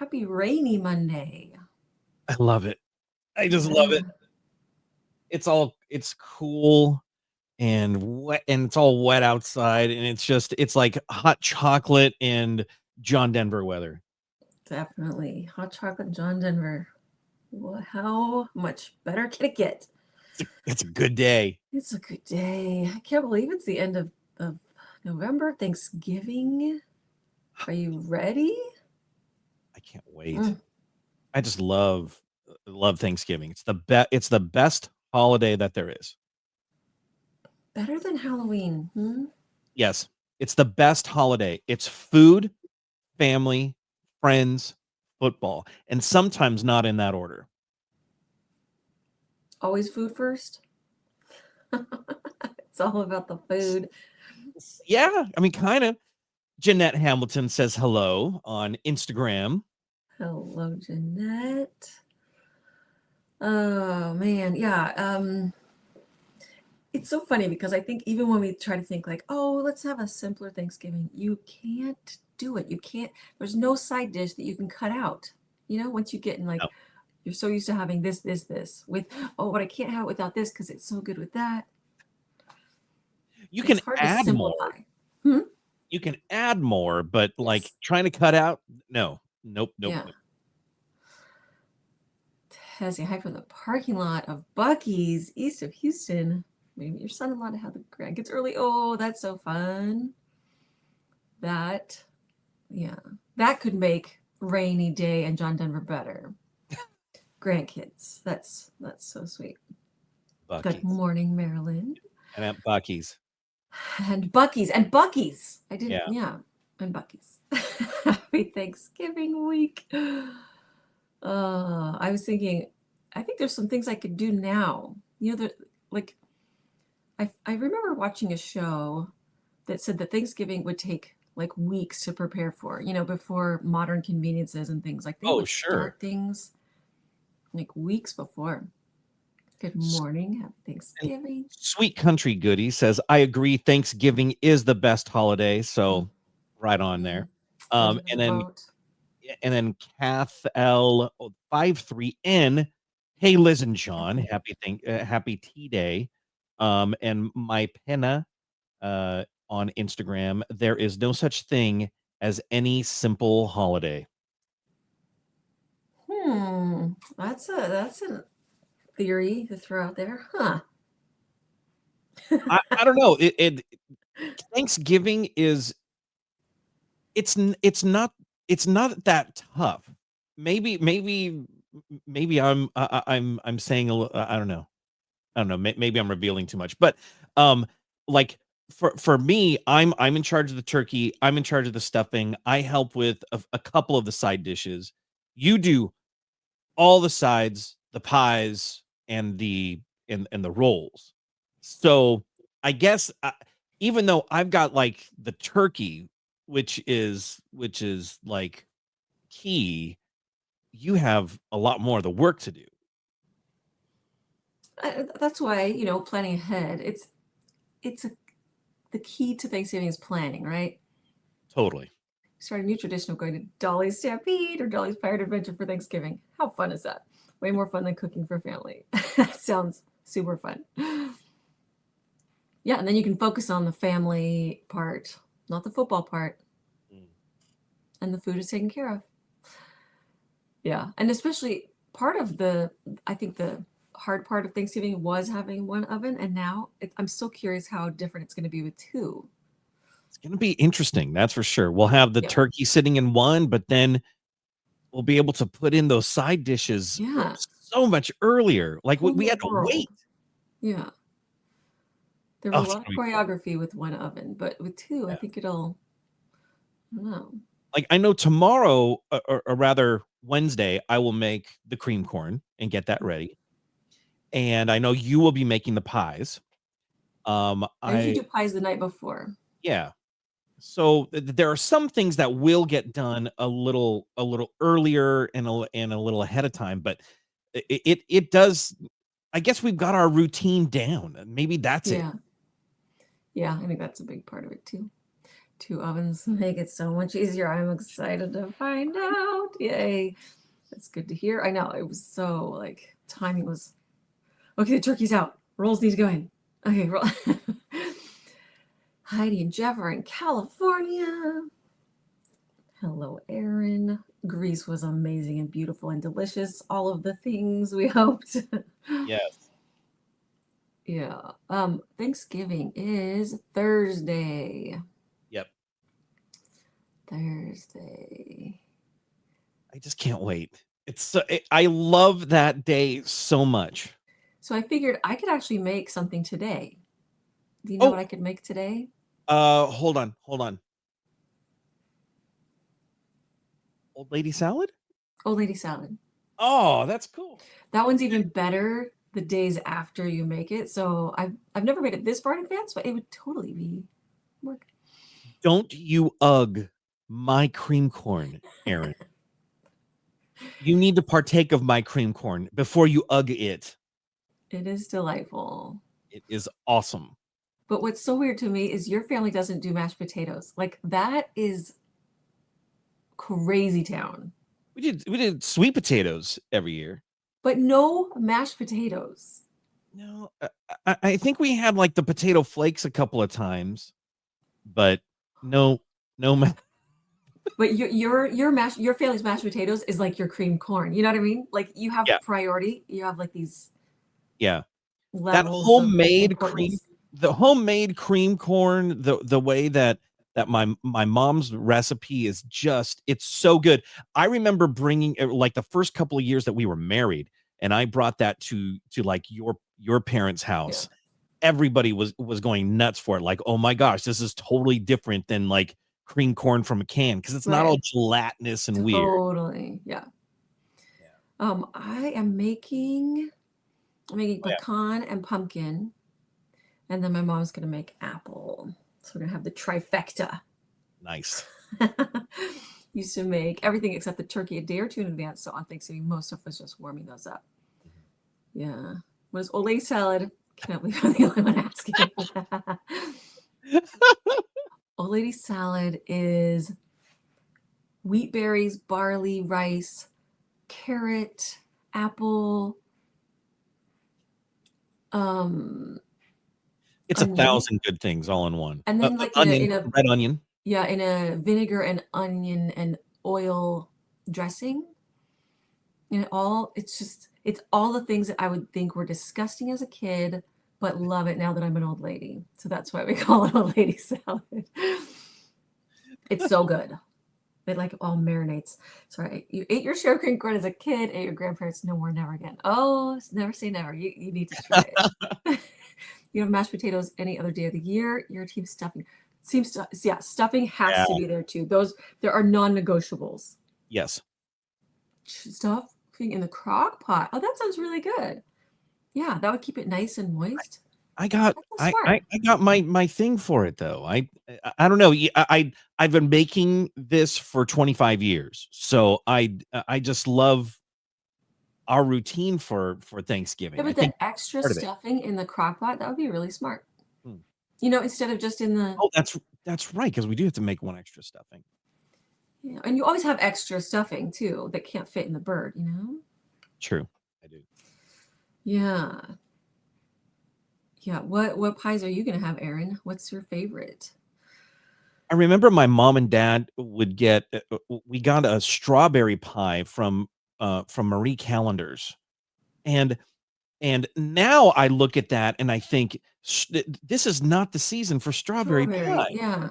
Happy rainy Monday. I love it. I just love Yeah. it. It's cool and wet, and it's all wet outside, and it's like hot chocolate and John Denver weather. Definitely. Hot chocolate John Denver. Well, how much better can it get? It's a good day. It's a good day. I can't believe it's the end of November, Thanksgiving. Are you ready? I can't wait. I just love Thanksgiving. It's the best holiday that there is. Better than Halloween. Yes, it's the best holiday. It's food, family, friends, football, and sometimes not in that order. Always food first. It's all about the food. Yeah, I mean, kind of. Jeanette Hamilton says hello on Instagram. Hello, Jeanette. Oh man, yeah. It's so funny because I think even when we try to think like, oh, let's have a simpler Thanksgiving, you can't do it. You can't, there's no side dish that you can cut out. Once you get in like, No. you're so used to having this with, oh, but I can't have it without this because it's so good with that. You It's can hard to add more. simplify. You can add more, but like Yes. trying to cut out, no. Nope. Yeah. Tessie, hi from the parking lot of Buc-ee's east of Houston. Maybe your son-in-law to have the grandkids early. Oh, that's so fun. That could make rainy day and John Denver better. Grandkids. That's so sweet. Buc-ee's. Good morning, Marilyn. And at Buc-ee's. And Buc-ee's. I didn't. Yeah. And Buc-ee's. Happy Thanksgiving week. I was thinking, I think there's some things I could do now. Like I remember watching a show that said that Thanksgiving would take like weeks to prepare for, before modern conveniences and things. Like they would start things like weeks before. Good morning. Happy Thanksgiving. Sweet Country Goody says, I agree. Thanksgiving is the best holiday. So right on there. And then Kath L53N. Hey, Liz and John, happy tea day. And my penna on Instagram, there is no such thing as any simple holiday. That's a theory to throw out there, huh? I don't know. Thanksgiving is it's not that tough. Maybe I'm saying a little, I don't know. Maybe I'm revealing too much, but like for me, I'm in charge of the turkey. I'm in charge of the stuffing. I help with a couple of the side dishes. You do all the sides, the pies, and the rolls. So I guess even though I've got like the turkey, which is like key, you have a lot more of the work to do. That's why, planning ahead. The key to Thanksgiving is planning, right? Totally. Start a new tradition of going to Dolly's Stampede or Dolly's Pirate Adventure for Thanksgiving. How fun is that? Way more fun than cooking for family. That sounds super fun. Yeah, and then you can focus on the family part, not the football part. And the food is taken care of. Yeah, and especially I think the hard part of Thanksgiving was having one oven, and now I'm so curious how different it's going to be with two. It's going to be interesting, that's for sure. We'll have the turkey sitting in one, but then we'll be able to put in those side dishes so much earlier. Like we had to wait. Yeah. There was a lot of choreography with one oven, but with two, I think I don't know. Like I know tomorrow, or rather Wednesday, I will make the cream corn and get that ready. And I know you will be making the pies. I usually do pies the night before. Yeah. So there are some things that will get done a little earlier and a little ahead of time, but it does. I guess we've got our routine down. Maybe that's it. Yeah, I think that's a big part of it too. 2 ovens make it so much easier. I'm excited to find out. Yay. That's good to hear. I know it was so like timing was okay. The turkey's out. Rolls need to go in. Okay, roll. Heidi and Jeff are in California. Hello, Erin. Greece was amazing and beautiful and delicious. All of the things we hoped. Yes. Yeah. Thanksgiving is Thursday. Yep. Thursday. I just can't wait. I love that day so much. So I figured I could actually make something today. Do you know what I could make today? Hold on. Old lady salad? Old lady salad. Oh, that's cool. That one's even better the days after you make it. So I've never made it this far in advance, but it would totally be work. Don't you ugh my cream corn, Erin. You need to partake of my cream corn before you ugh it. It is delightful. It is awesome. But what's so weird to me is your family doesn't do mashed potatoes. Like that is crazy town. We did sweet potatoes every year. But no mashed potatoes. No, I think we had like the potato flakes a couple of times, but no. But your family's mashed potatoes is like your cream corn. You know what I mean? Like you have priority. You have like these that homemade cream, the homemade cream corn, the way that my mom's recipe is just, it's so good. I remember bringing like the first couple of years that we were married, and I brought that to like your parents' house. Yeah. Everybody was going nuts for it. Like, oh my gosh, this is totally different than like cream corn from a can, because it's not all gelatinous and weird. Totally, yeah. I'm making pecan and pumpkin, and then my mom's gonna make apple. So we're gonna have the trifecta. Nice. Used to make everything except the turkey a day or two in advance. So on Thanksgiving, most of us just warming those up. Yeah. What is old lady salad? Can't believe I'm the only one asking. Old lady salad is wheat berries, barley, rice, carrot, apple. It's onion. 1,000 good things all in one. And then like onion, red onion. Yeah, in a vinegar and onion and oil dressing. And it's all the things that I would think were disgusting as a kid, but love it now that I'm an old lady. So that's why we call it old lady salad. It's so good. It like all marinates. Sorry, you ate your share of cream corn as a kid, ate your grandparents, no more, never again. Oh, never say never. You need to try it. You have mashed potatoes any other day of the year. Your team stuffing stuffing has to be there too. There are non-negotiables. Yes. Stuffing in the crock pot. Oh, that sounds really good. Yeah, that would keep it nice and moist. I got my thing for it though. I don't know. I've been making this for 25 years. So I just love our routine for Thanksgiving. Yeah, but the extra stuffing in the crock pot, that would be really smart. You know, instead of just in the... Oh, that's right, because we do have to make one extra stuffing. Yeah, and you always have extra stuffing too that can't fit in the bird, you know? True, I do. Yeah. Yeah, what pies are you going to have, Erin? What's your favorite? I remember my mom and dad would get, we got a strawberry pie from Marie Callender's. And now I look at that and I think this is not the season for strawberry pie. Yeah.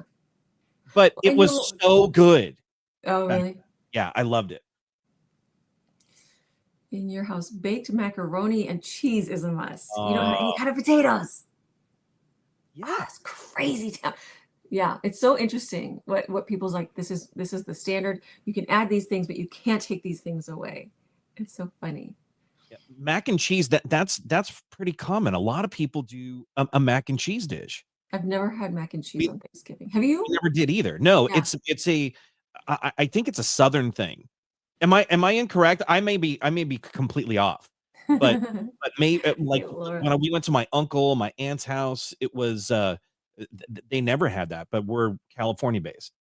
But it was so good. Oh, really? Yeah, I loved it. In your house, baked macaroni and cheese is a must. You don't have any kind of potatoes. Yeah, it's crazy town. Yeah, it's so interesting what people's like. This is the standard. You can add these things, but you can't take these things away. It's so funny. Yeah, mac and cheese, that's pretty common. A lot of people do a mac and cheese dish. I've never had mac and cheese on Thanksgiving. Have you? We never did either. No, yeah. I think it's a Southern thing. Am I incorrect? I may be completely off. But maybe like when we went to my uncle, my aunt's house, it was They never had that, but we're California based.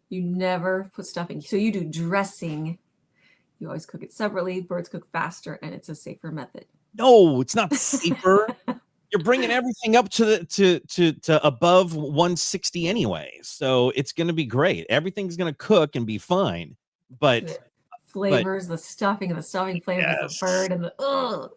You never put stuffing. So you do dressing. You always cook it separately. Birds cook faster, and it's a safer method. No, it's not safer. You're bringing everything up to to above 160 anyway, so it's going to be great. Everything's going to cook and be fine. But The flavors, the stuffing, and the stuffing flavors, the yes, bird, and the oh.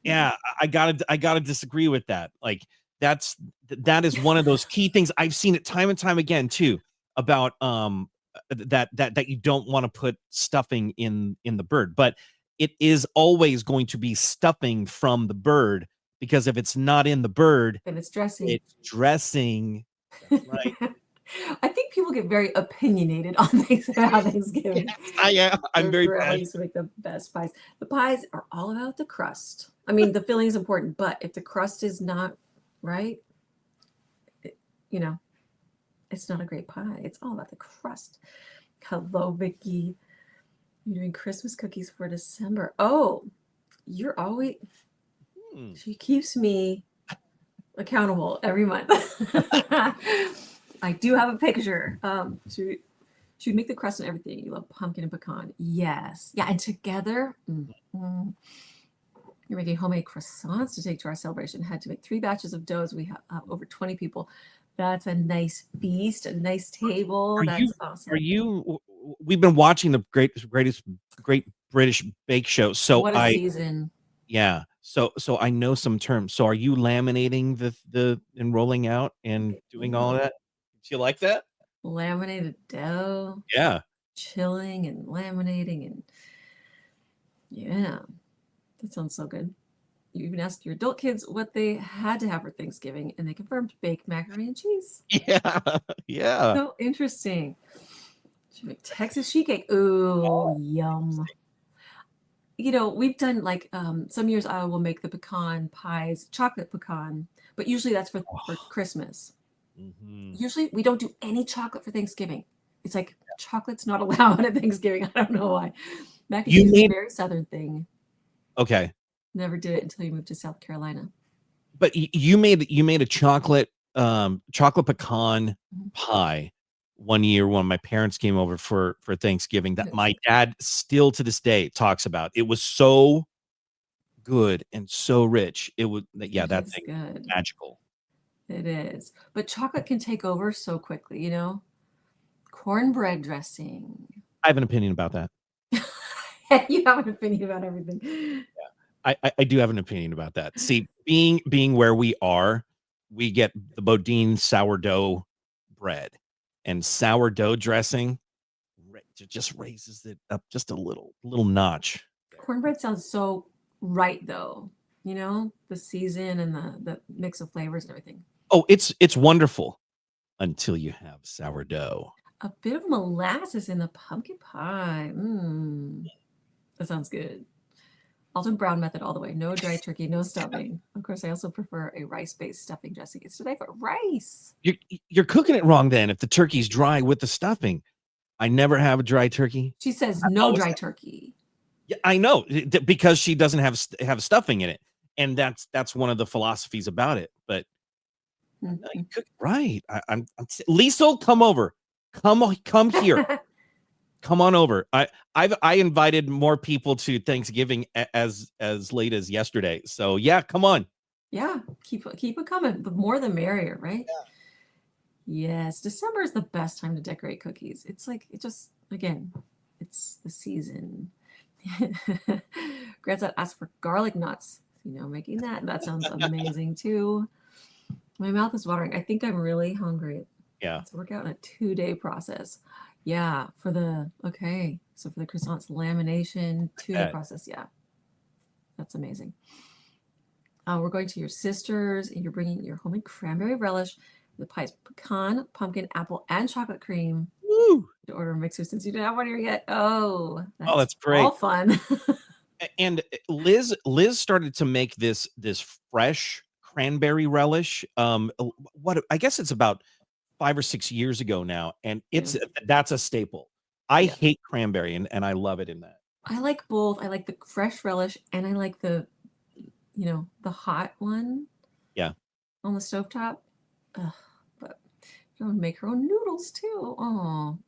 yeah, I gotta disagree with that. Like that is one of those key things. I've seen it time and time again too about that you don't want to put stuffing in the bird, but it is always going to be stuffing from the bird because if it's not in the bird, And it's dressing. it's dressing. That's right. I think people get very opinionated on things about Thanksgiving. Yes, I am. I'm My very grandma passionate. used to make the best pies. The pies are all about the crust. I mean, the filling is important, but if the crust is not right, it, you know, it's not a great pie. It's all about the crust. Hello, Vicky. You're doing Christmas cookies for December. Oh, you're always, Hmm. she keeps me accountable every month. I do have a picture. She would make the crust and everything. You love pumpkin and pecan. Yes. Yeah. And together, you're making homemade croissants to take to our celebration. Had to make 3 batches of doughs. We have over 20 people. That's a nice feast, a nice table. Are That's you are awesome. you we've been watching the Great British Bake Show. So What a season. yeah. So I know some terms. So are you laminating the and rolling out and doing all of that? Do you like that? Laminated dough, Yeah. chilling and laminating. And yeah, that sounds so good. You even asked your adult kids what they had to have for Thanksgiving, and they confirmed baked macaroni and cheese. Yeah. Yeah. So interesting. Should make Texas sheet cake. Ooh, yum. We've done like some years I will make the pecan pies, chocolate pecan, but usually that's for Christmas. Mhm. Usually we don't do any chocolate for Thanksgiving. It's like chocolate's not allowed at Thanksgiving. I don't know why. Mac and You cheese is a made very southern thing. okay. Never did it until you moved to South Carolina. But you made a chocolate pecan Mhm. pie one year when my parents came over for Thanksgiving that Yes. my dad still to this day talks about. It was so good and so rich. It would yeah, It that is thing good. magical. It is. But chocolate can take over so quickly. Cornbread dressing. I have an opinion about that. You have an opinion about everything. I do have an opinion about that. See, being where we are, we get the Bodine sourdough bread and sourdough dressing just raises it up just a little notch there. Cornbread sounds so right though. The season and the mix of flavors and everything. Oh, it's wonderful until you have sourdough. A bit of molasses in the pumpkin pie. That sounds good. Alton Brown method all the way. No dry turkey, no stuffing. Of course, I also prefer a rice-based stuffing dressing. It's today for rice. You're cooking it wrong then if the turkey's dry with the stuffing. I never have a dry turkey. She says I no always dry have turkey. yeah, I know because she doesn't have stuffing in it, and that's one of the philosophies about it. But no, you cook it right. I'm Liesel, come over. Come here. Come on over. I invited more people to Thanksgiving as late as yesterday. So yeah, come on. Yeah, keep it coming. The more the merrier, right? Yes, December is the best time to decorate cookies. It's like again, it's the season. Grandson asked for garlic nuts. Making that sounds amazing too. My mouth is watering. I think I'm really hungry. Yeah. Let's work out in a 2-day process. Yeah, okay. So for the croissants, lamination, 2-day process. Yeah, that's amazing. We're going to your sister's, and you're bringing your homemade cranberry relish. The pie's pecan, pumpkin, apple, and chocolate cream. Woo. To order a mixer since you didn't have one here yet. Oh, Oh, that's that's great. all fun. And Liz started to make this fresh cranberry relish. What I guess it's about 5 or 6 years ago now, and Yeah. that's a staple. I Yeah. hate cranberry and I love it in that. I like both. I like the fresh relish, and I like the hot one Yeah. on the stovetop. Ugh, but you want to make her own noodles too. Oh,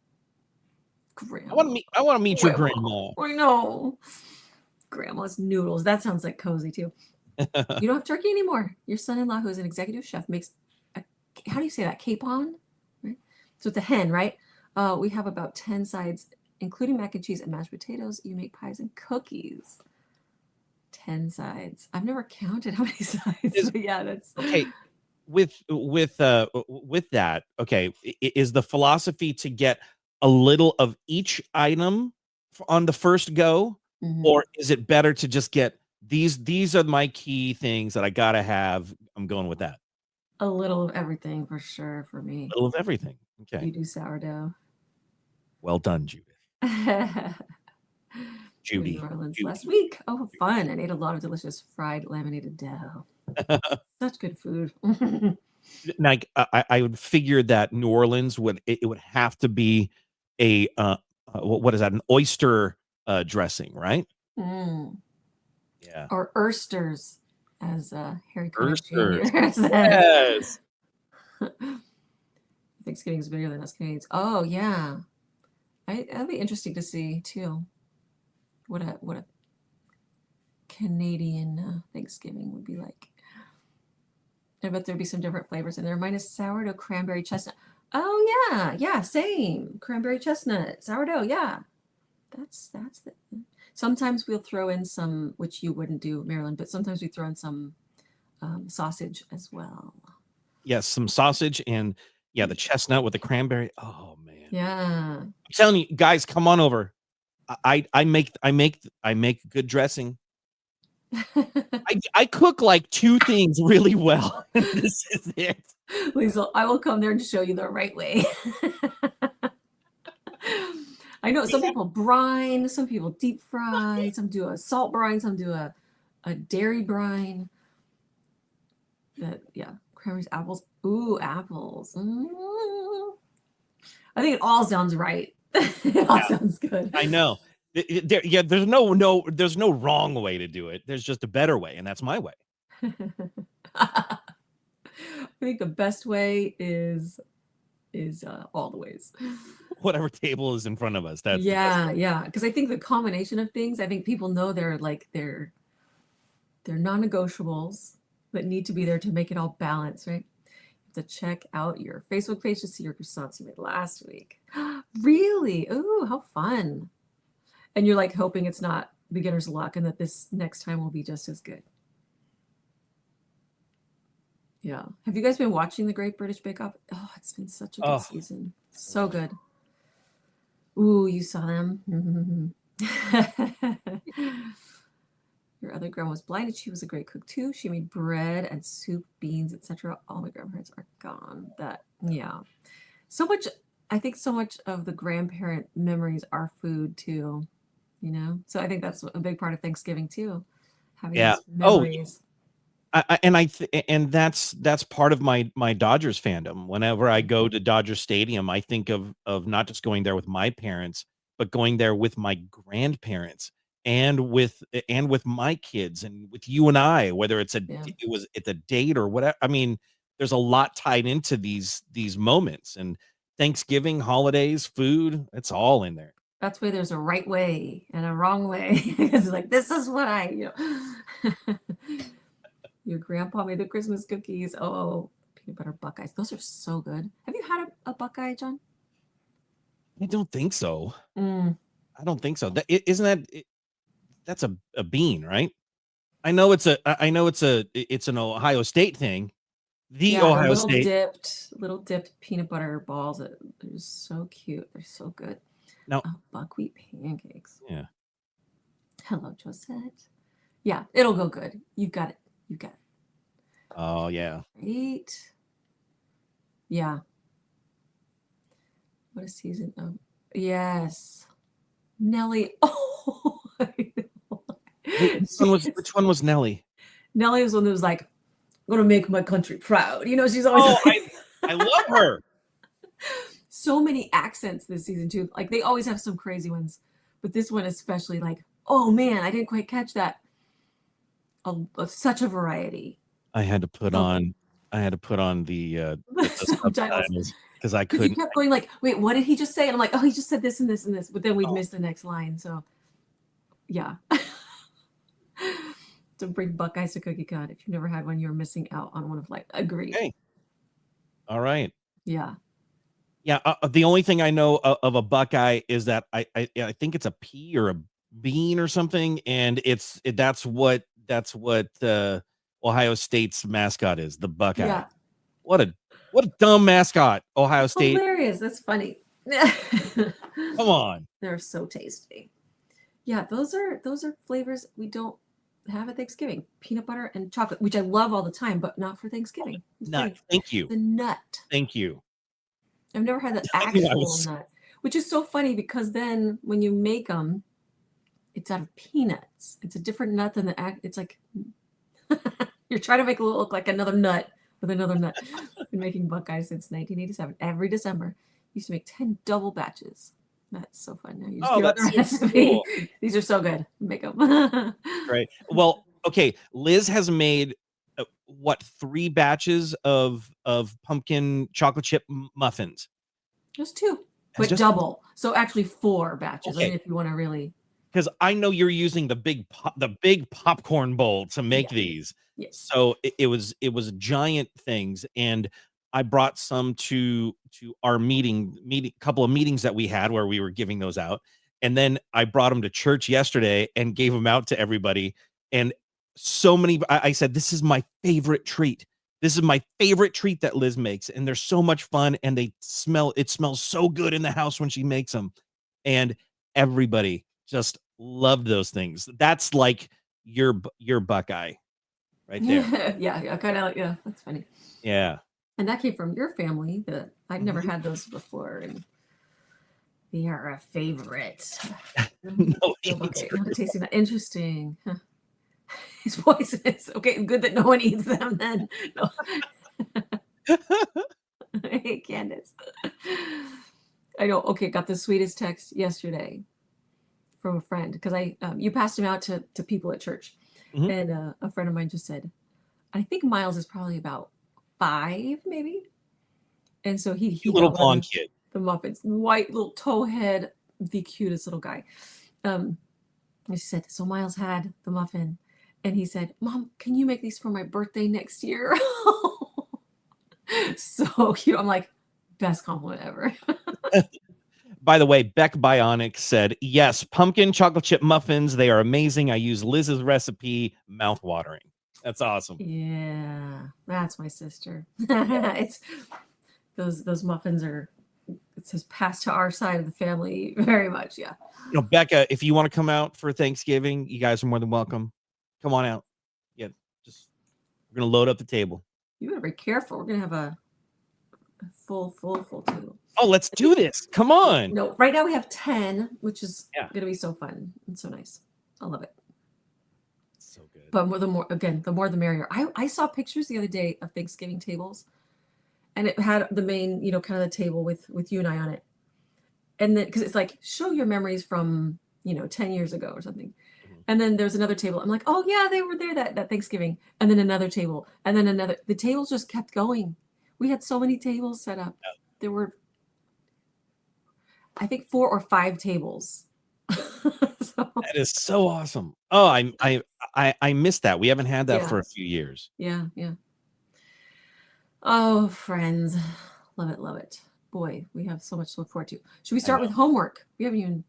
grandma. I want to meet your Grandma. grandma. I know. Grandma's noodles. That sounds like cozy too. You don't have turkey anymore. Your son-in-law, who is an executive chef, makes a, how do you say that? Capon, right? So it's a hen, right? We have about 10 sides, including mac and cheese and mashed potatoes. You make pies and cookies. 10 sides. I've never counted how many sides, but yeah, that's Okay. With that, okay, is the philosophy to get a little of each item on the first go, or is it better to just get these are my key things that I gotta have? I'm going with that. a little of everything for sure for me. A little of everything. Okay. You do sourdough. Well done, Judith. In New Orleans last week. Oh, fun. And ate a lot of delicious fried laminated dough. Such good food. Like I would figure that New Orleans would it would have to be a what is that? An oyster dressing, right? Yeah. Or oysters, as Harry Connick Oysters. Jr. says. Yes. Thanksgiving is bigger than us Canadians. Oh yeah, that'd be interesting to see too. What a Canadian Thanksgiving would be like. I bet there'd be some different flavors in there. Mine is sourdough, cranberry, chestnut. Oh yeah, same. Cranberry, chestnut, sourdough. Yeah, that's the. Sometimes we'll throw in some, which you wouldn't do, Marilyn, but sometimes we throw in some sausage as well. Yes, some sausage and the chestnut with the cranberry. Oh man. Yeah. I'm telling you, guys, come on over. I make good dressing. I cook like 2 things really well. This is it. Liesl, I will come there and show you the right way. I know some people brine, some people deep fry, some do a salt brine, some do a dairy brine. Cranberries, apples. Ooh, apples. I think it all sounds right. It all sounds good. I know. There's no wrong way to do it. There's just a better way, and that's my way. I think the best way is all the ways. Whatever table is in front of us. That's yeah. Because I think the combination of things, I think people know they're non-negotiables that need to be there to make it all balance, right? You have to check out your Facebook page to see your croissants you made last week. Really? Ooh, how fun. And you're like hoping it's not beginner's luck and that this next time will be just as good. Yeah. Have you guys been watching the Great British Bake Off? Oh, it's been such a good season. So good. Ooh, you saw them. Your other grandma was blind and she was a great cook too. She made bread and soup, beans, etc. All my grandparents are gone. So much. I think so much of the grandparent memories are food too. So I think that's a big part of Thanksgiving too, having those memories. And that's part of my Dodgers fandom. Whenever I go to Dodger Stadium, I think of not just going there with my parents, but going there with my grandparents and with my kids and with you and I, whether it's a date or whatever. I mean, there's a lot tied into these moments, and Thanksgiving, holidays, food, it's all in there. That's why there's a right way and a wrong way. It's like, this is what your grandpa made the Christmas cookies. Oh, peanut butter Buckeyes. Those are so good. Have you had a Buckeye, John? I don't think so. I don't think so. That's a bean, right? I know it's an Ohio State thing. Ohio State little dipped peanut butter balls. They're just so cute. They're so good. Now, buckwheat pancakes. Yeah. Hello, Josette. Yeah, it'll go good. You've got it. Oh yeah. Great. Yeah. What a season of yes. Nelly. Oh, I know. Which one was Nelly? Nelly was one that was like, I'm gonna make my country proud. She's always I love her. So many accents this season too. Like they always have some crazy ones, but this one especially like, oh man, I didn't quite catch that. Such a variety. I had to put on I had to put on the Subtitles. subtitles because I Because you couldn't. kept going like, wait, what did he just say? And I'm like, oh, he just said this and this and this. But then we'd Oh, miss the next line. So yeah. To bring Buckeyes to Cookie Con. If you've never had one, you're missing out on one of life. Agreed. okay. All right. Yeah. Yeah. The only thing I know of a Buckeye is that I think it's a pea or a bean or something, and that's what Ohio State's mascot is, the Buckeye. Yeah. What a dumb mascot, Ohio That's State. hilarious. That's funny. Come on. They're so tasty. Yeah, those are flavors we don't have at Thanksgiving. Peanut butter and chocolate, which I love all the time, but not for Thanksgiving. It's Nut. funny. Thank you. The nut. Thank you. I've never had the I knew I actual was nut, which is so funny because then when you make them, it's out of peanuts. It's a different nut than the act. It's like you're trying to make it look like another nut with another nut. Been making Buckeyes since 1987. Every December, used to make 10 double batches. That's so fun. Now you just Oh, give out the that's so recipe. cool. These are so good. Make them. Right. Well, okay. Liz has made what 3 batches of pumpkin chocolate chip muffins. Just 2, Has but just double. So actually 4 batches. I okay. mean, if you want to really. Because I know you're using the big popcorn bowl to make Yeah. these. Yes. So it was giant things, and I brought some to our meeting couple of meetings that we had where we were giving those out, and then I brought them to church yesterday and gave them out to everybody. And so many, I said, this is my favorite treat. This is my favorite treat that Liz makes, and they're so much fun, and it smells so good in the house when she makes them, and everybody just loved those things. That's like your Buckeye right there. Yeah, kind of like, yeah, that's funny. Yeah. And that came from your family. That I'd never Mhm. had those before, and they are a favorite. No Okay, answer. not tasting that. Interesting. Huh. It's poisonous. Okay, good that no one eats them then. No. Hey, Candace. I know. Okay, got the sweetest text yesterday from a friend because you passed him out to people at church, Mhm. and a friend of mine just said, I think Miles is probably about 5, maybe. And so he Cute little got one of blonde kid. the muffins, white little toe head, the cutest little guy. And she said, so Miles had the muffin, and he said, Mom, can you make these for my birthday next year? So cute. I'm like, best compliment ever. By the way, Beck Bionic said, yes, pumpkin chocolate chip muffins. They are amazing. I use Liz's recipe. Mouth watering. That's awesome. Yeah, that's my sister. It's those muffins are, it says passed to our side of the family very much. Yeah. Becca, if you want to come out for Thanksgiving, you guys are more than welcome. Come on out. Yeah, just we're gonna load up the table. You better be careful. We're gonna have a full table. Oh, let's do this. Come on. No, right now we have 10, which is Yeah. gonna be so fun and so nice. I love it. So good. But the more the merrier. I saw pictures the other day of Thanksgiving tables, and it had the main, kind of the table with you and I on it. And then because it's like show your memories from 10 years ago or something. Mhm. And then there's another table. I'm like, oh yeah, they were there that Thanksgiving. And then another table, and then another. The tables just kept going. We had so many tables set up. There were, I think, 4 or 5 tables. So, That is so awesome. Oh, I missed that. We haven't had that yeah, for a few years. yeah. Oh, friends, love it, love it. Boy, we have so much to look forward to. Should we I start know. with homework? We haven't even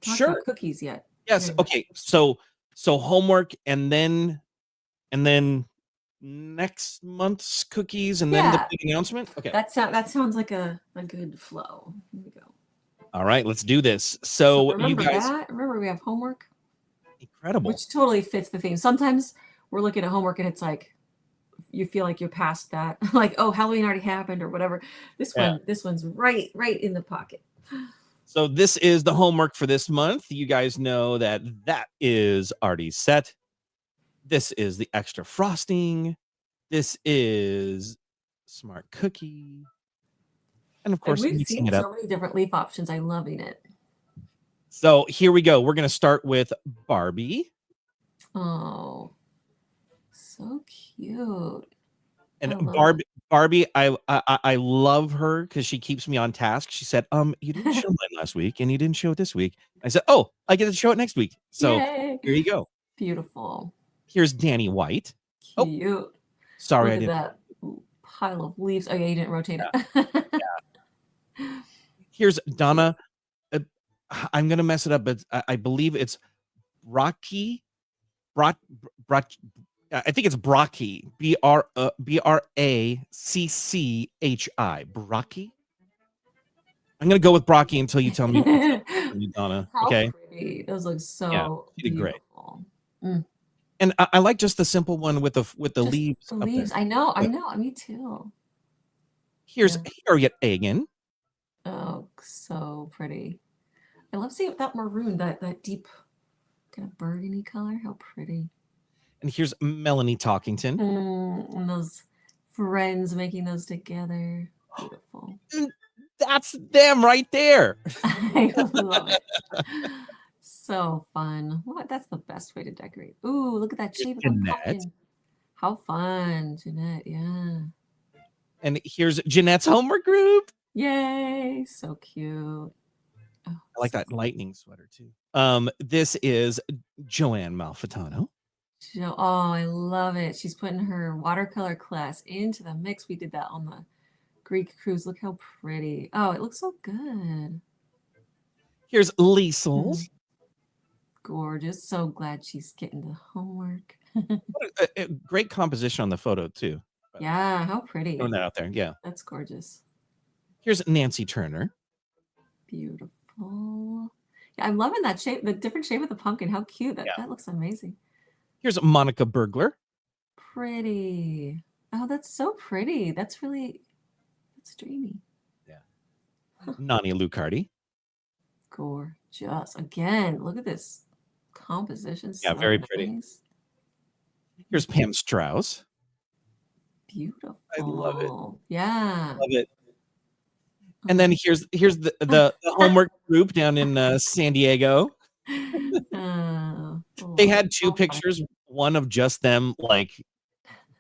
talked Sure. about cookies yet. Yes. Yeah. Okay. So homework, and then next month's cookies, and then the Yeah, big announcement. Okay. that sounds like a good flow. Here we go. All right. Let's do this. So So you remember guys, that. Remember we have homework, incredible. which totally fits the theme. Sometimes we're looking at homework and it's like you feel like you're past that, like, oh, Halloween already happened or whatever. This Yeah. one's right in the pocket. So this is the homework for this month. You guys know that is Arty's set. This is the extra frosting. This is smart cookie. And of And course, we've mixing seen it up. so many different leaf options. I'm loving it. So here we go. We're going to start with Barbie. Oh, so cute. I And love it. Barbie, I love her because she keeps me on task. She said, you didn't show mine last week, and you didn't show it this week. I said, oh, I get to show it next week. So Yay! here you go. Beautiful. Here's Danny White. Oh, Cute. sorry, Look I at didn't. that pile of leaves. Oh, yeah, you didn't rotate Yeah, it. yeah. Here's Cute. Donna. Uh, I'm gonna mess it up, but I believe it's Brocky. Brock. Brock. I think it's Brocky. Bracchi. Brocky. I'm gonna go with Brocky until you tell me. Tell me, Donna. How Okay. pretty. Those look Yeah, so she did great. beautiful. Mm. And I like just the simple one with the Just leaves the up there. leaves. I know. Yeah. Me too. Here's Yeah. Harriet Egan. Oh, so pretty. I love seeing that maroon, that deep kind of burgundy color. How pretty. And here's Melanie Talkington. And those friends making those together. Beautiful. And that's them right there. I love it. So fun. What? That's the best way to decorate. Ooh, look at that Here's shape of a Jeanette. pumpkin. How fun, Jeanette. Yeah. And here's Jeanette's homework group. Yay. So cute. Oh, I like so that lightning sweater too. This is Joanne Malfitano. Oh, I love it. She's putting her watercolor class into the mix. We did that on the Greek cruise. Look how pretty. Oh, it looks so good. Here's Lee Souls. Gorgeous. So glad she's getting the homework. What a great composition on the photo too. Yeah, how pretty. Throwing that out there. Yeah. That's gorgeous. Here's Nancy Turner. Beautiful. Yeah, I'm loving that shape, the different shape of the pumpkin. How cute. Yeah. That looks amazing. Here's Monica Burglar. Pretty. Oh, that's so pretty. That's dreamy. Yeah. Nani Lucardi. Gorgeous. Again, look at this composition. Yeah, So very nice. pretty. Here's Pam Strauss. Beautiful. I love it. Yeah. Love it. And then here's the homework group down in San Diego. They had two pictures, one of just them, like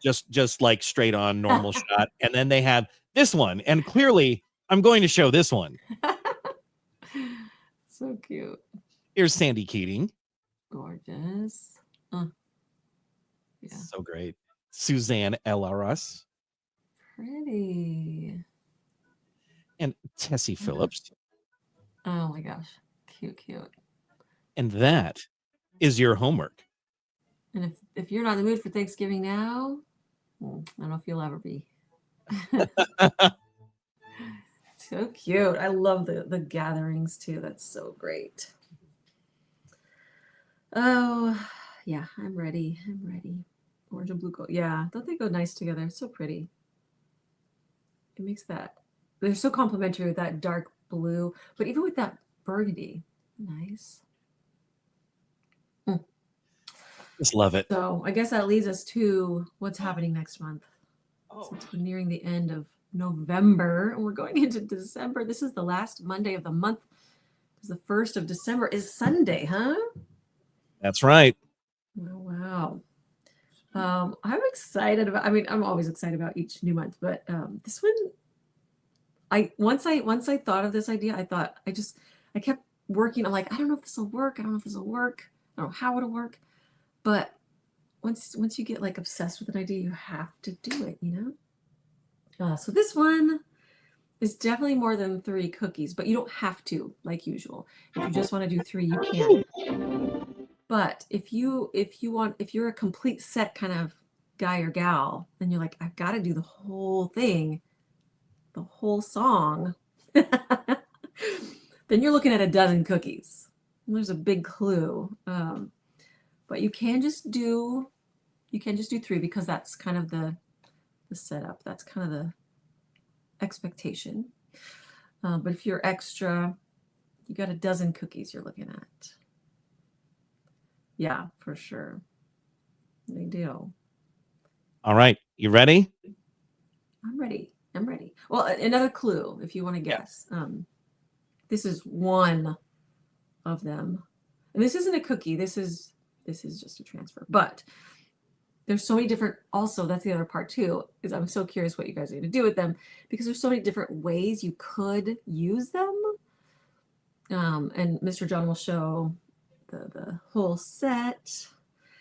just like straight on normal shot, and then they had this one, and clearly I'm going to show this one. So cute. Here's Sandy Keating. Gorgeous. Yeah. So great. Suzanne LRS. Pretty. And Tessie Phillips. Oh my gosh. Cute. And that is your homework. And if you're not in the mood for Thanksgiving now, I don't know if you'll ever be. So cute. I love the gatherings too. That's so great. Oh, yeah, I'm ready. Orange and blue go. Yeah, don't they go nice together? It's so pretty. It makes they're so complementary with that dark blue, but even with that burgundy, nice. Just love it. So I guess that leads us to what's happening next month. Oh. Since we're nearing the end of November and we're going into December. This is the last Monday of the month. Because the 1st of December is Sunday, huh? That's right. Oh, wow. I'm excited about, I'm always excited about each new month, but this one, once I thought of this idea, I kept working. I'm like, I don't know if this will work. I don't know how it'll work. But once you get like obsessed with an idea, you have to do it, you know? So this one is definitely more than 3 cookies, but you don't have to, like usual. If you just want to do 3, you can. But if you're a complete set kind of guy or gal, and you're like, I've got to do the whole thing, the whole song, then you're looking at a dozen cookies. And there's a big clue. But you can just do 3 because that's kind of the setup. That's kind of the expectation. But if you're extra, you got a dozen cookies you're looking at. Yeah, for sure. They do. All right. You ready? I'm ready. Well, another clue, if you want to guess. Yeah. This is one of them. And this isn't a cookie. This is just a transfer. But there's so many different, also, that's the other part too, is I'm so curious what you guys are going to do with them, because there's so many different ways you could use them. And Mr. John will show the whole set.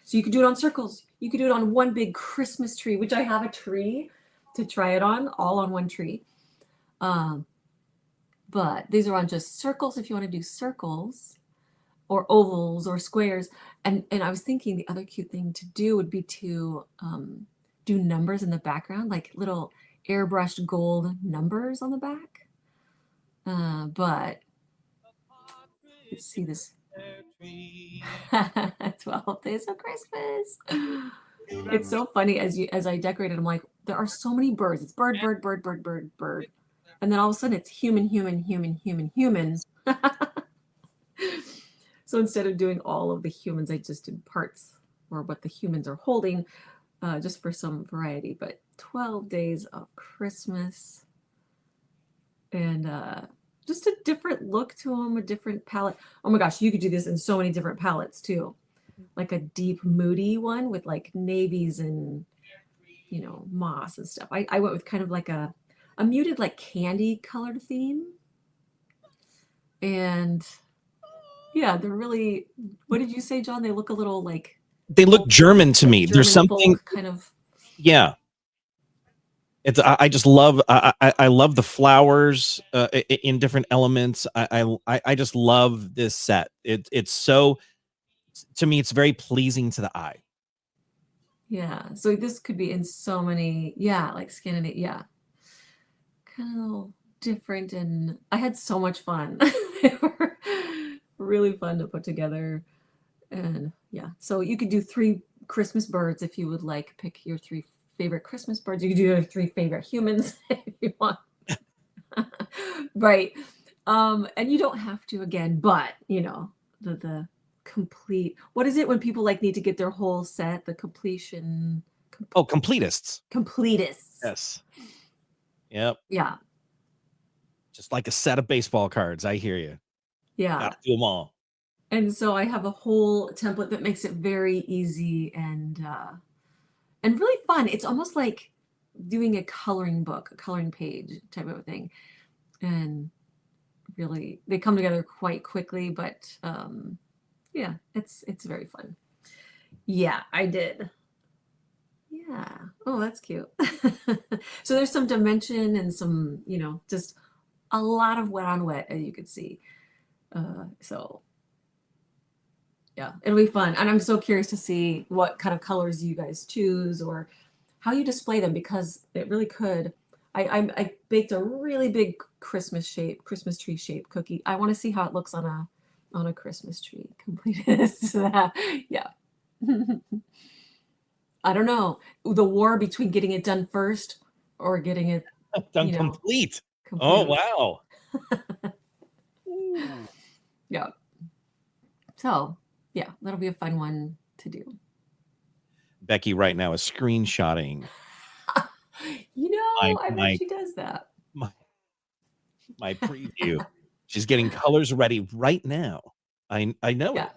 So you could do it on circles. You could do it on one big Christmas tree, which I have a tree to try it on, all on one tree. But these are on just circles if you want to do circles, or ovals or squares. And I was thinking the other cute thing to do would be to do numbers in the background, like little airbrushed gold numbers on the back. But let's see this. 12 days of Christmas. It's so funny as I decorated. I'm like, there are so many birds. It's bird, bird, bird, bird, bird, bird, and then all of a sudden it's human, human, human, human, human. So instead of doing all of the humans, I just did parts or what the humans are holding, just for some variety. But 12 days of Christmas, and just a different look to them, a different palette. Oh my gosh, you could do this in so many different palettes too. Like a deep moody one with like navies and, you know, moss and stuff. I went with kind of like a muted, like candy colored theme. And yeah, they're really, what did you say, John? They look a little like, they look German to me. German There's something kind of. Yeah. It's I just love I love the flowers in different elements. I just love this set. It's so, to me, it's very pleasing to the eye. Yeah, so this could be in so many, yeah, like Scandinavia, yeah, kind of a little different, and I had so much fun. They were really fun to put together, and yeah, so you could do 3 Christmas birds if you would like. Pick your 3 favorite Christmas birds. You could do your 3 favorite humans if you want. Right. And you don't have to, again, but you know, the complete, what is it when people like need to get their whole set, the completion, Completists. completists. Yes. Yep. Yeah. Just like a set of baseball cards. I hear you. Yeah. Got to do them all. And so I have a whole template that makes it very easy and really fun. It's almost like doing a coloring book, a coloring page type of a thing. And really, they come together quite quickly, but yeah, it's very fun. Yeah, I did. Yeah. Oh, that's cute. So there's some dimension and some, you know, just a lot of wet on wet, as you could see. So yeah, it'll be fun. And I'm so curious to see what kind of colors you guys choose or how you display them, because it really could. I baked a really big Christmas tree shaped cookie. I want to see how it looks on a Christmas tree. Completist. Yeah. I don't know. The war between getting it done first or getting it Done, you know, complete. complete. Oh, wow. Yeah. So yeah, that'll be a fun one to do. Becky right now is screenshotting. You know, I bet she does that. My preview. She's getting colors ready right now. I know Yeah. it.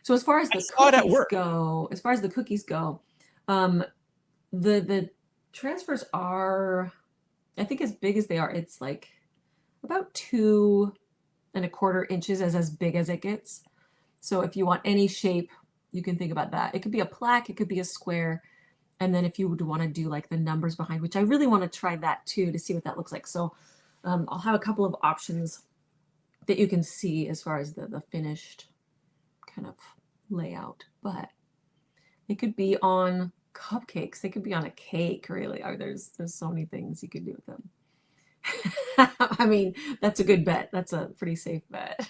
So as far as the saw it at cookies work. go, the transfers are, I think, as big as they are, it's like about 2¼ inches as big as it gets. So if you want any shape, you can think about that. It could be a plaque, it could be a square. And then if you would want to do like the numbers behind, which I really want to try that too, to see what that looks like. So I'll have a couple of options that you can see as far as the finished kind of layout, but they could be on cupcakes. They could be on a cake, really. There's so many things you could do with them. I mean, that's a good bet. That's a pretty safe bet.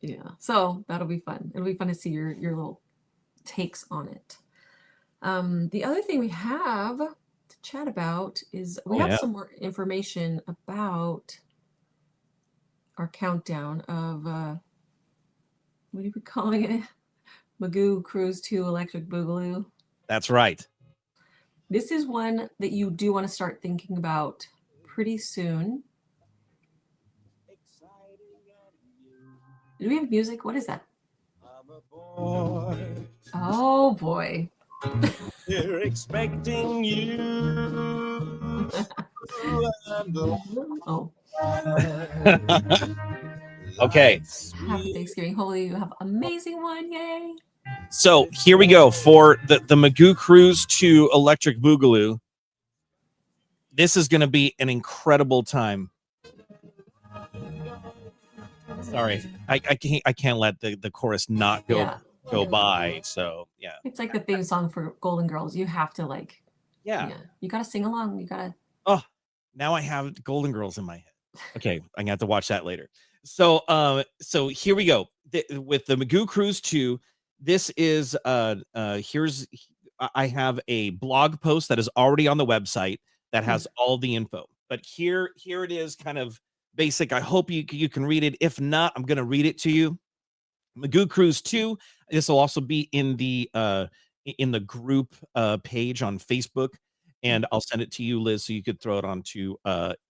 Yeah, so that'll be fun. It'll be fun to see your little takes on it. The other thing we have to chat about is we have some more information about our countdown of what are we calling it? McGoo Cruise 2 Electric Boogaloo. That's right. This is one that you do want to start thinking about pretty soon. Do we have music? What is that? Boy, Oh boy. we're expecting you to handle Oh, Okay. happy Thanksgiving. Hopefully you have an amazing one. Yay. So here we go for the McGoo Cruise to Electric Boogaloo. This is going to be an incredible time. Sorry, I can't let the chorus not go by. So yeah, It's like the theme song for Golden Girls. You have to like, yeah. you gotta sing along. You gotta. Oh, now I have Golden Girls in my head. Okay, I'm gonna have to watch that later. So so here we go with the McGoo Cruise 2. This is here's I have a blog post that is already on the website that has all the info. But here it is, kind of basic. I hope you can read it. If not, I'm gonna read it to you. McGoo Cruise 2. This will also be in the group page on Facebook, and I'll send it to you, Liz, so you could throw it onto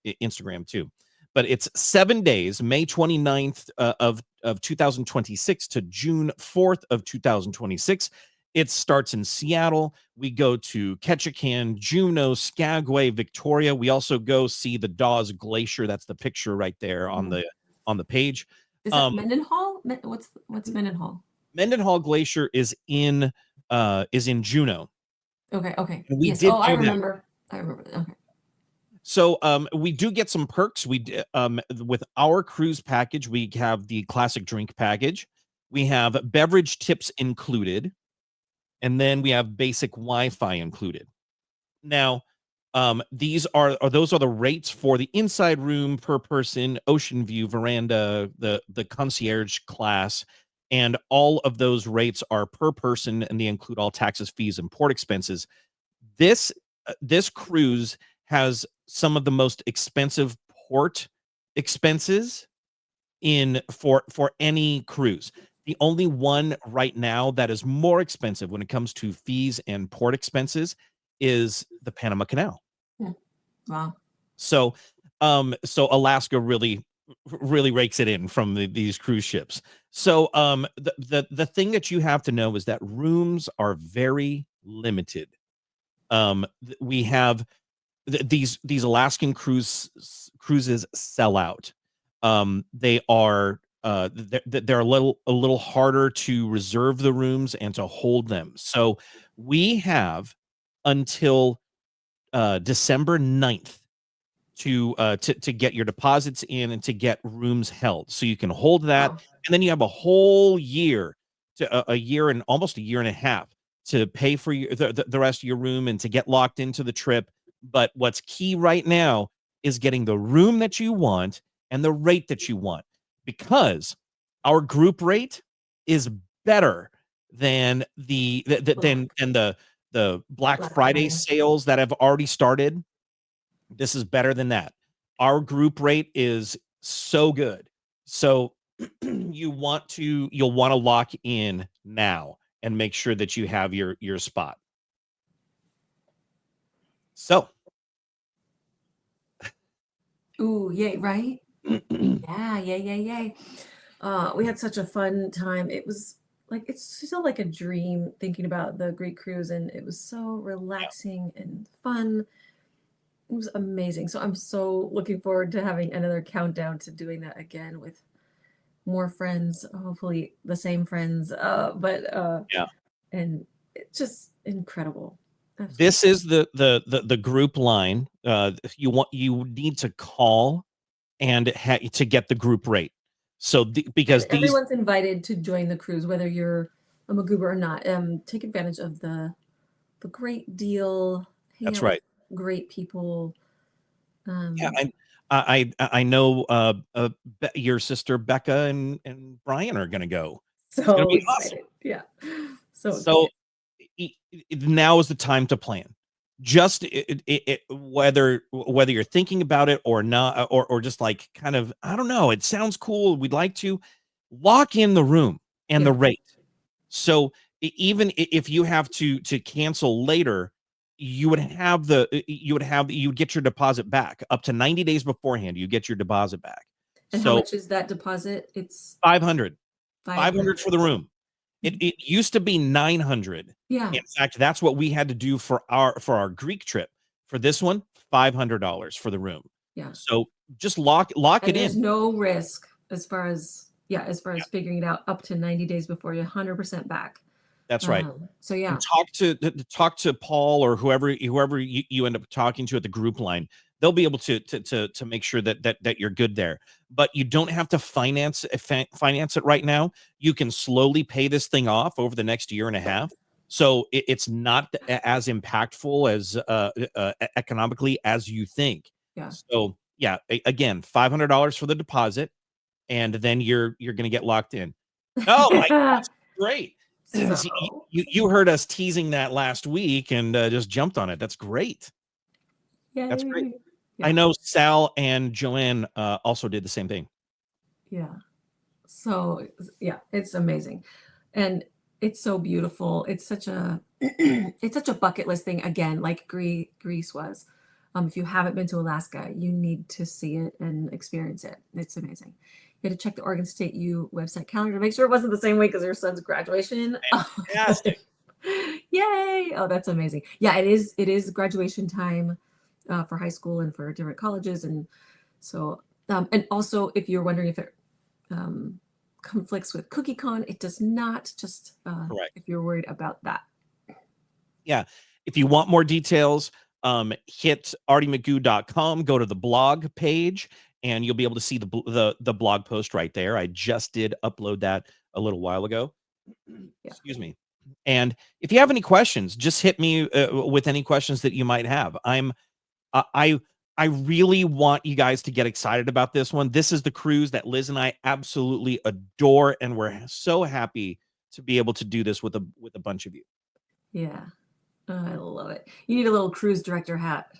Instagram too. But it's 7 days, May 29th of 2026 to June 4th of 2026. It starts in Seattle. We go to Ketchikan, Juneau, Skagway, Victoria. We also go see the Dawes Glacier. That's the picture right there on the page. Is that Mendenhall? What's Mendenhall? Mendenhall Glacier is in Juneau. Okay. Okay. And we yes. did Oh, I do that. remember. I remember. Okay. So we do get some perks. With our cruise package, we have the classic drink package. We have beverage tips included, and then we have basic Wi-Fi included. Now, those are the rates for the inside room per person, ocean view, veranda, the concierge class, and all of those rates are per person, and they include all taxes, fees, and port expenses. This cruise has some of the most expensive port expenses for any cruise. The only one right now that is more expensive when it comes to fees and port expenses is the Panama Canal. Wow. So Alaska really rakes it in from these cruise ships. So the thing that you have to know is that rooms are very limited. We have these Alaskan cruises sell out. They're a little harder to reserve the rooms and to hold them. So we have until December 9th to get your deposits in and to get rooms held, so you can hold that. And then you have a whole year to a year and almost a year and a half to pay for the rest of your room and to get locked into the trip. But what's key right now is getting the room that you want and the rate that you want, because our group rate is better than the Black Friday sales that have already started. This is better than that. Our group rate is so good. So you'll want to lock in now and make sure that you have your spot. So. Ooh, yay, right? Yeah, yay. We had such a fun time. It was like, it's still like a dream thinking about the Greek cruise, and it was so relaxing and fun. It was amazing. So I'm so looking forward to having another countdown to doing that again with more friends, hopefully the same friends. And it's just incredible. Absolutely. This is the group line. You need to call and to get the group rate. So because everyone's invited to join the cruise, whether you're a McGoober or not. Take advantage of the great deal. That's right. Great people. Yeah, I know your sister Becca and Brian are going to go. So it's going to be excited. awesome. Yeah. So now is the time to plan. Just whether you're thinking about it or not, or just like kind of, I don't know, it sounds cool, we'd like to lock in the room and the rate. So even if you have to cancel later, you'd get your deposit back up to 90 days beforehand. You get your deposit back. And how much is that deposit? It's 500 for the room. It used to be 900. Yeah. In fact, that's what we had to do for our Greek trip. For this one, $500 for the room. Yeah. So just lock And it there's in. no risk as far as figuring it out up to 90 days before you're 100% back. That's right. So yeah. And talk to Paul or whoever you end up talking to at the group line. They'll be able to make sure that you're good there. But you don't have to finance it right now. You can slowly pay this thing off over the next year and a half. So it's not as impactful as economically as you think. Yeah. So yeah, again, $500 for the deposit, and then you're going to get locked in. Oh my gosh, great. So, you heard us teasing that last week and just jumped on it. That's great. yay. That's great. Yeah. I know Sal and Joanne also did the same thing. Yeah. So yeah, it's amazing. And it's so beautiful. It's such a bucket list thing again, like Greece was. If you haven't been to Alaska, you need to see it and experience it. It's amazing. You had to check the Oregon State U website calendar to make sure it wasn't the same week as your son's graduation. Fantastic. Yay! Oh, that's amazing. Yeah, it is. It is graduation time for high school and for different colleges, and so and also if you're wondering if it conflicts with CookieCon, it does not. Just if you're worried about that. Yeah. If you want more details, hit artymcgoo.com, go to the blog page, and you'll be able to see the blog post right there. I just did upload that a little while ago. Yeah. Excuse me. And if you have any questions, just hit me with any questions that you might have. I really want you guys to get excited about this one. This is the cruise that Liz and I absolutely adore, and we're so happy to be able to do this with a bunch of you. Yeah. Oh, I love it. You need a little cruise director hat.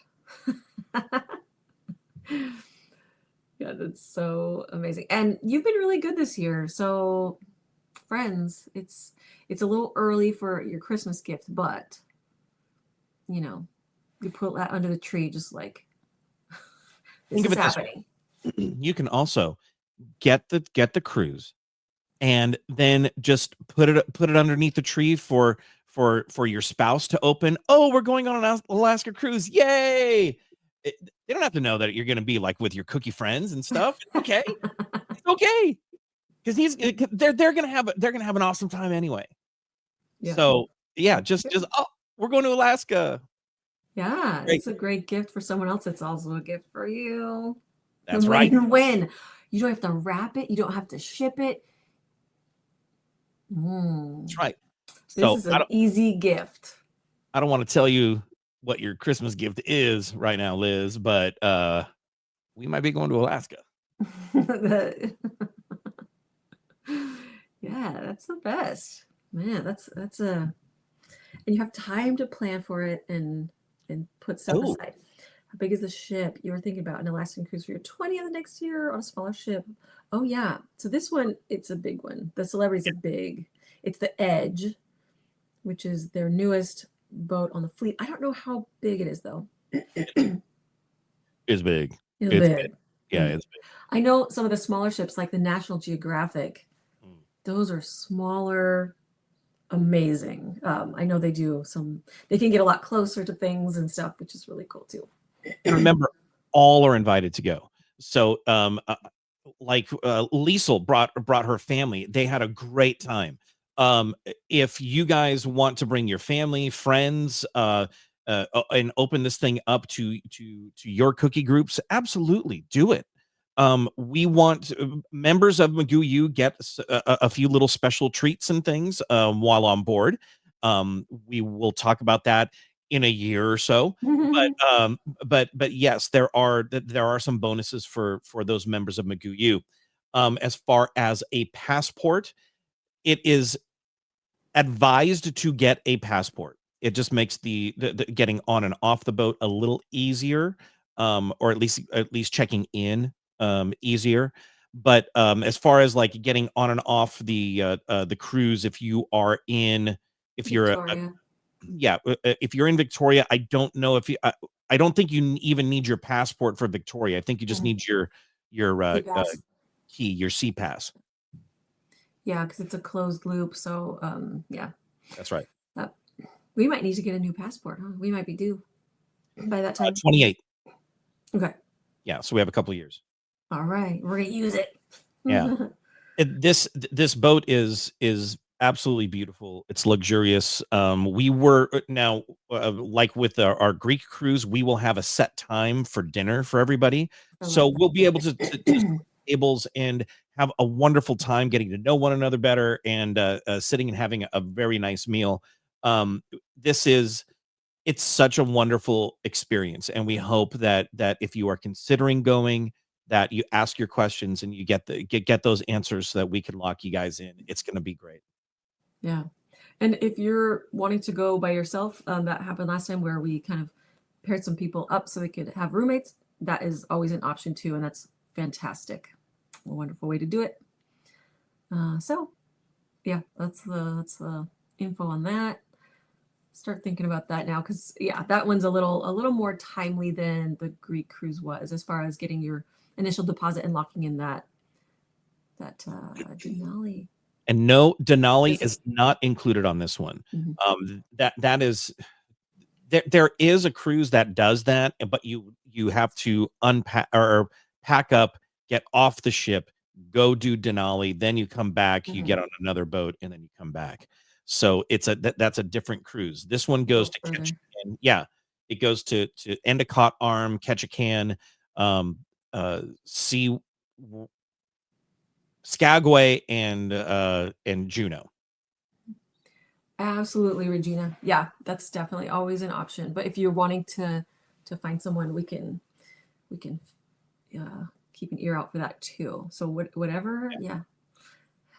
Yeah, that's so amazing. And you've been really good this year. So, friends, it's a little early for your Christmas gift, but you put that under the tree, just like this is happening. You can also get the cruise, and then just put it underneath the tree for your spouse to open. Oh, we're going on an Alaska cruise! Yay! They don't have to know that you're going to be like with your cookie friends and stuff. It's okay. It's okay, because they're going to have an awesome time anyway. Yeah. So yeah, just oh, we're going to Alaska. Yeah, great. It's a great gift for someone else. It's also a gift for you. That's right. Win. You don't have to wrap it. You don't have to ship it. That's right. This is an easy gift. I don't want to tell you what your Christmas gift is right now, Liz, but we might be going to Alaska. Yeah, that's the best. Man, that's and you have time to plan for it and put stuff aside. How big is the ship? You were thinking about an Alaskan cruise for your 20th next year on a smaller ship. Oh yeah. So this one, it's a big one. The Celebrity's big. It's the Edge, which is their newest boat on the fleet. I don't know how big it is though. It's big. It's big. Yeah, it's big. I know some of the smaller ships like the National Geographic, those are smaller, amazing. I know they can get a lot closer to things and stuff, which is really cool too. And remember, all are invited to go. So Liesel brought her family. They had a great time. If you guys want to bring your family, friends, and open this thing up to your cookie groups, absolutely do it. We want members of McGoo U get a few little special treats and things while on board. We will talk about that in a year or so. But yes, there are some bonuses for those members of McGoo U. As far as a passport, it is advised to get a passport. It just makes the getting on and off the boat a little easier, or at least checking in easier. But as far as like getting on and off the cruise, if you're in Victoria, I don't know if I don't think you even need your passport for Victoria. I think you just need your key, your C pass. Yeah, because it's a closed loop. So yeah, That's right. that, we might need to get a new passport, huh? We might be due by that time. 28. Okay. Yeah, so we have a couple of years. All right, we're gonna use it. Yeah. This boat is absolutely beautiful. It's luxurious. We were now like with our Greek cruise, we will have a set time for dinner for everybody, I so love we'll be able to tables and have a wonderful time getting to know one another better and sitting and having a very nice meal. This is It's such a wonderful experience, and we hope that if you are considering going, that you ask your questions and you get those answers so that we can lock you guys in. It's going to be great. Yeah. And if you're wanting to go by yourself, that happened last time where we kind of paired some people up so they could have roommates. That is always an option too, and that's fantastic. A wonderful way to do it. So yeah, that's the info on that. Start thinking about that now, because yeah, that one's a little more timely than the Greek cruise was, as far as getting your initial deposit and locking in that Denali. And no, Denali Is it? is not included on this one. Mhm. That is there is a cruise that does that, but you have to unpack or pack up, get off the ship, go do Denali, then you come back, you get Mhm. on another boat, and then you come back. So that's a different cruise. This one A goes little to further. Ketchikan. Yeah, it goes to Endicott Arm, Ketchikan, um, see Skagway, and Juneau. Absolutely, Regina. Yeah, that's definitely always an option. But if you're wanting to find someone, we can keep an ear out for that too. So whatever, yeah,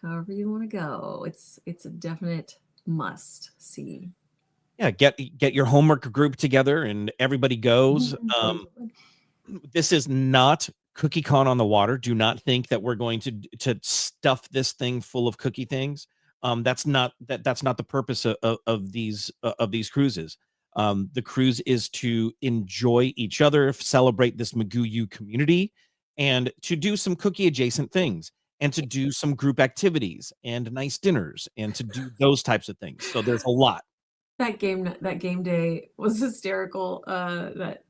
however you want to go, it's a definite must see. Yeah, get your homework group together and everybody goes. That'll be so fun. This is not cookie con on the water. Do not think that we're going to stuff this thing full of cookie things. That's not the purpose of these cruises. The cruise is to enjoy each other, celebrate this McGoo U community, and to do some cookie adjacent things, and to do some group activities and nice dinners, and to do those types of things. So there's a lot. That game day was hysterical. That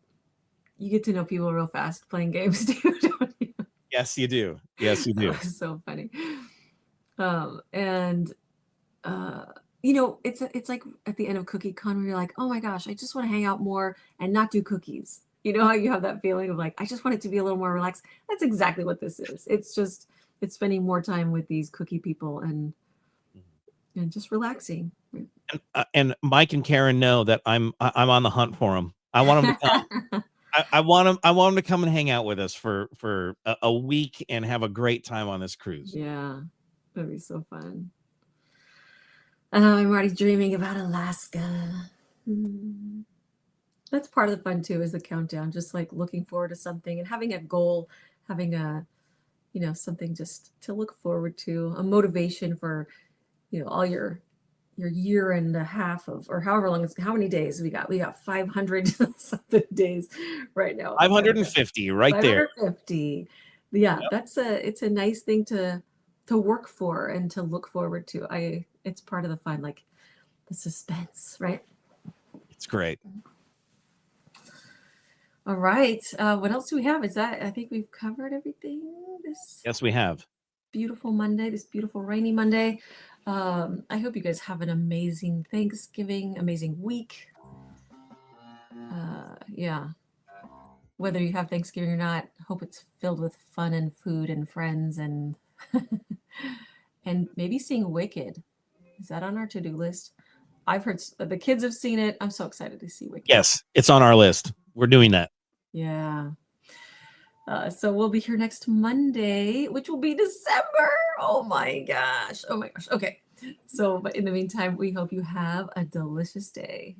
you get to know people real fast playing games too, don't you? Yes, you do. Yes, you That do. was so funny. And uh, it's like at the end of Cookie Con where you're like, oh my gosh, I just want to hang out more and not do cookies. You know how you have that feeling of like, I just want it to be a little more relaxed. That's exactly what this is. It's spending more time with these cookie people and just relaxing. And Mike and Karen know that I'm on the hunt for them. I want them to come. I want them to come and hang out with us for a week and have a great time on this cruise. Yeah, that'd be so fun. I'm already dreaming about Alaska. Hmm. That's part of the fun too, is the countdown, just like looking forward to something and having a goal, having something just to look forward to, a motivation for, all your year and a half of, or however long it's, how many days we got? We got 500 something days right now. 550 right there. 550. Yeah, Yep. it's a nice thing to work for and to look forward to. It's part of the fun, like the suspense, right? It's great. All right. What else do we have? I think we've covered everything this Yes, we have. beautiful Monday, this beautiful rainy Monday. I hope you guys have an amazing Thanksgiving, amazing week. Yeah. Whether you have Thanksgiving or not, hope it's filled with fun and food and friends and and maybe seeing Wicked. Is that on our to-do list? I've heard the kids have seen it. I'm so excited to see Wicked. Yes, it's on our list. We're doing that. Yeah. So we'll be here next Monday, which will be December. Oh my gosh. Oh my gosh. Okay. So, but in the meantime, we hope you have a delicious day.